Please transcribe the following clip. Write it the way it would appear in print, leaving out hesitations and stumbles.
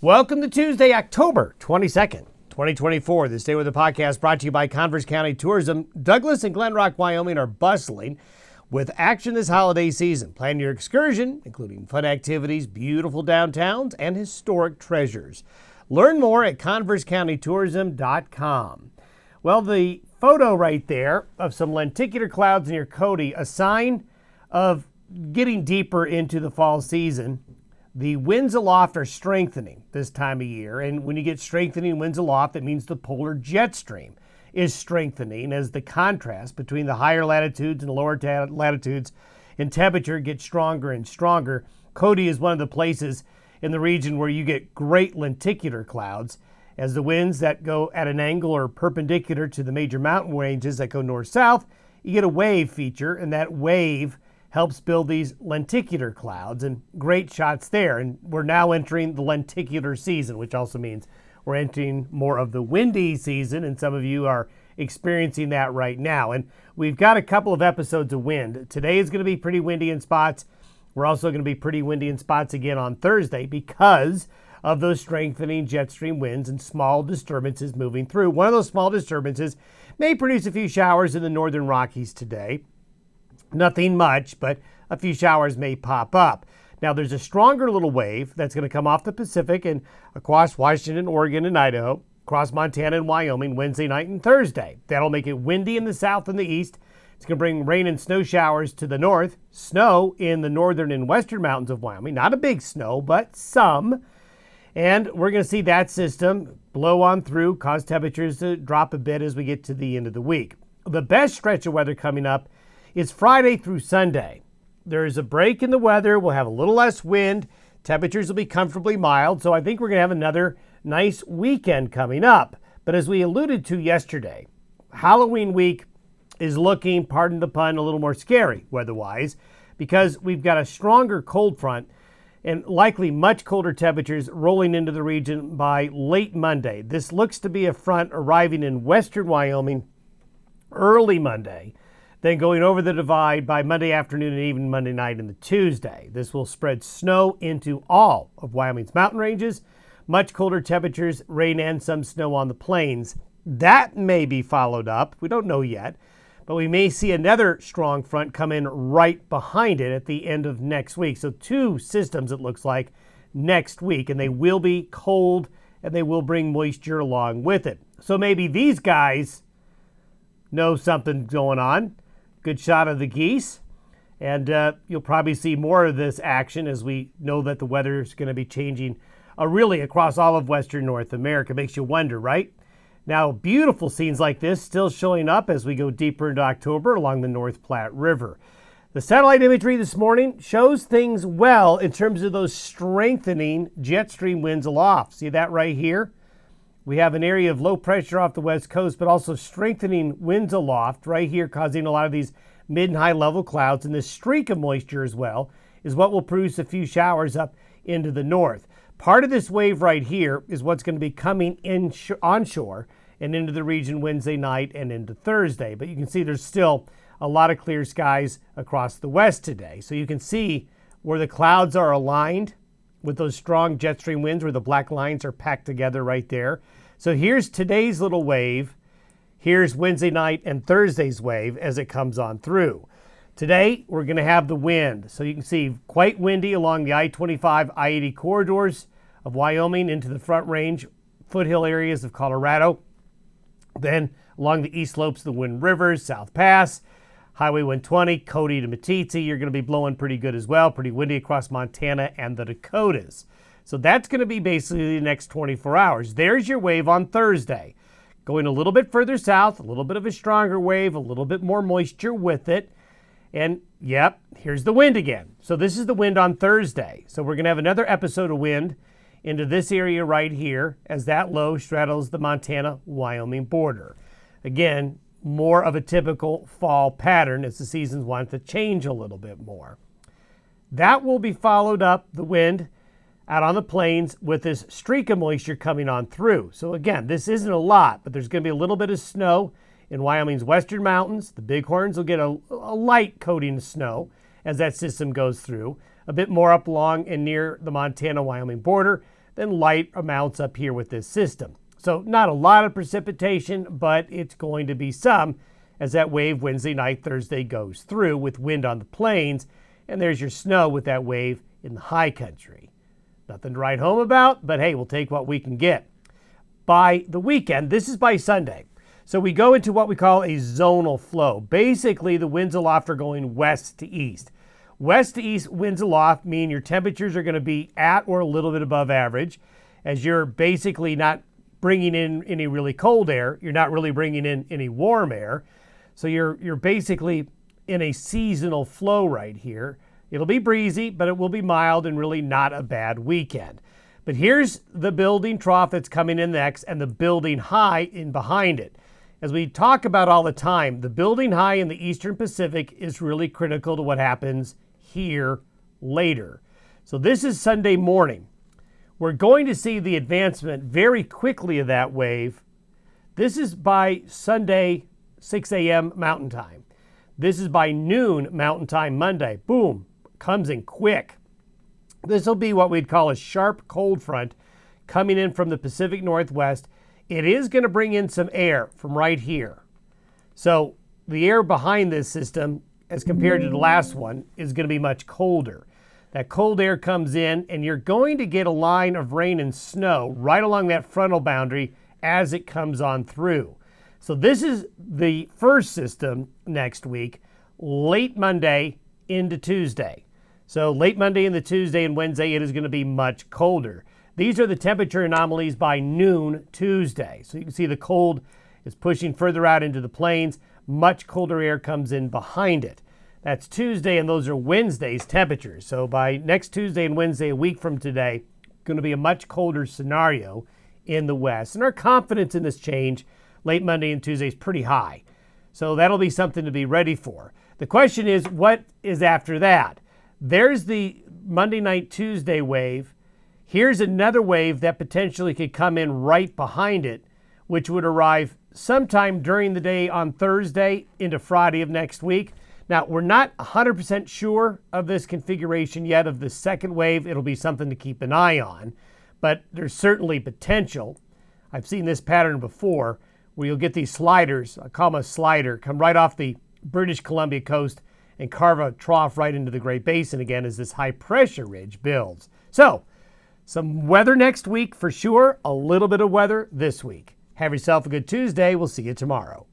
Welcome to Tuesday, October 22nd, 2024. This DayWeather podcast brought to you by Converse County Tourism. Douglas and Glen Rock, Wyoming are bustling with action this holiday season. Plan your excursion, including fun activities, beautiful downtowns, and historic treasures. Learn more at conversecountytourism.com. Well, the photo right there of some lenticular clouds near Cody, a sign of getting deeper into the fall season. The winds aloft are strengthening this time of year, and when you get strengthening winds aloft, it means the polar jet stream is strengthening as the contrast between the higher latitudes and the lower latitudes in temperature gets stronger and stronger. Cody is one of the places in the region where you get great lenticular clouds as the winds that go at an angle or perpendicular to the major mountain ranges that go north-south. You get a wave feature, and that wave helps build these lenticular clouds, and great shots there. And we're now entering the lenticular season, which also means we're entering more of the windy season, and some of you are experiencing that right now. And we've got a couple of episodes of wind. Today is going to be pretty windy in spots. We're also going to be pretty windy in spots again on Thursday because of those strengthening jet stream winds and small disturbances moving through. One of those small disturbances may produce a few showers in the northern Rockies today. Nothing much, but a few showers may pop up. Now, there's a stronger little wave that's going to come off the Pacific and across Washington, Oregon, and Idaho, across Montana and Wyoming Wednesday night and Thursday. That'll make it windy in the south and the east. It's going to bring rain and snow showers to the north, snow in the northern and western mountains of Wyoming. Not a big snow, but some. And we're going to see that system blow on through, cause temperatures to drop a bit as we get to the end of the week. The best stretch of weather coming up is Friday through Sunday. There is a break in the weather. We'll have a little less wind. Temperatures will be comfortably mild. So I think we're going to have another nice weekend coming up. But as we alluded to yesterday, Halloween week is looking, pardon the pun, a little more scary weather-wise because we've got a stronger cold front and likely much colder temperatures rolling into the region by late Monday. This looks to be a front arriving in western Wyoming early Monday, then going over the divide by Monday afternoon and even Monday night into Tuesday. This will spread snow into all of Wyoming's mountain ranges, much colder temperatures, rain and some snow on the plains. That may be followed up, we don't know yet, but we may see another strong front come in right behind it at the end of next week. So two systems, it looks like, next week, and they will be cold and they will bring moisture along with it. So maybe these guys know something's going on. Good shot of the geese, and you'll probably see more of this action as we know that the weather is going to be changing really across all of Western North America. Makes you wonder, right? Now, beautiful scenes like this still showing up as we go deeper into October along the North Platte River. The satellite imagery this morning shows things well in terms of those strengthening jet stream winds aloft. See that right here? We have an area of low pressure off the west coast, but also strengthening winds aloft right here, causing a lot of these mid and high level clouds. And this streak of moisture as well is what will produce a few showers up into the north. Part of this wave right here is what's going to be coming in onshore and into the region Wednesday night and into Thursday. But you can see there's still a lot of clear skies across the west today. So you can see where the clouds are aligned with those strong jet stream winds where the black lines are packed together right there. So here's today's little wave. Here's Wednesday night and Thursday's wave as it comes on through. Today, we're going to have the wind. So you can see quite windy along the I-25, I-80 corridors of Wyoming into the Front Range, foothill areas of Colorado. Then along the east slopes of the Wind Rivers, South Pass, Highway 120, Cody to Meeteetse, you're going to be blowing pretty good as well. Pretty windy across Montana and the Dakotas. So that's going to be basically the next 24 hours. There's your wave on Thursday. Going a little bit further south, a little bit of a stronger wave, a little bit more moisture with it. And yep, here's the wind again. So this is the wind on Thursday. So we're going to have another episode of wind into this area right here as that low straddles the Montana-Wyoming border. Again, more of a typical fall pattern as the seasons want to change a little bit more. That will be followed up, the wind, out on the plains with this streak of moisture coming on through. So again, this isn't a lot, but there's going to be a little bit of snow in Wyoming's western mountains. The bighorns will get a light coating of snow as that system goes through. A bit more up along and near the Montana-Wyoming border. then light amounts up here with this system. So not a lot of precipitation, but it's going to be some as that wave Wednesday night, Thursday goes through with wind on the plains, and there's your snow with that wave in the high country. Nothing to write home about, but hey, we'll take what we can get. By the weekend, this is by Sunday, so we go into what we call a zonal flow. Basically, the winds aloft are going west to east. West to east winds aloft mean your temperatures are going to be at or a little bit above average, as you're basically not bringing in any really cold air. You're not really bringing in any warm air. So you're basically in a seasonal flow right here. It'll be breezy, but it will be mild and really not a bad weekend. But here's the building trough that's coming in next and the building high in behind it. As we talk about all the time, the building high in the Eastern Pacific is really critical to what happens here later. So this is Sunday morning. We're going to see the advancement very quickly of that wave. This is by Sunday, 6 a.m. Mountain Time. This is by noon Mountain Time Monday. Boom, comes in quick. This will be what we'd call a sharp cold front coming in from the Pacific Northwest. It is going to bring in some air from right here. So the air behind this system, as compared to the last one, is going to be much colder. That cold air comes in, and you're going to get a line of rain and snow right along that frontal boundary as it comes on through. So this is the first system next week, late Monday into Tuesday. So late Monday into Tuesday and Wednesday, it is going to be much colder. These are the temperature anomalies by noon Tuesday. So you can see the cold is pushing further out into the plains. Much colder air comes in behind it. That's Tuesday, and those are Wednesday's temperatures. So by next Tuesday and Wednesday, a week from today, going to be a much colder scenario in the west. And our confidence in this change late Monday and Tuesday is pretty high. So that'll be something to be ready for. The question is, what is after that? There's the Monday night, Tuesday wave. Here's another wave that potentially could come in right behind it, which would arrive sometime during the day on Thursday into Friday of next week. Now, we're not 100% sure of this configuration yet of the second wave. It'll be something to keep an eye on, but there's certainly potential. I've seen this pattern before where you'll get these sliders, I call them a slider, come right off the British Columbia coast and carve a trough right into the Great Basin again as this high pressure ridge builds. So, some weather next week for sure, a little bit of weather this week. Have yourself a good Tuesday. We'll see you tomorrow.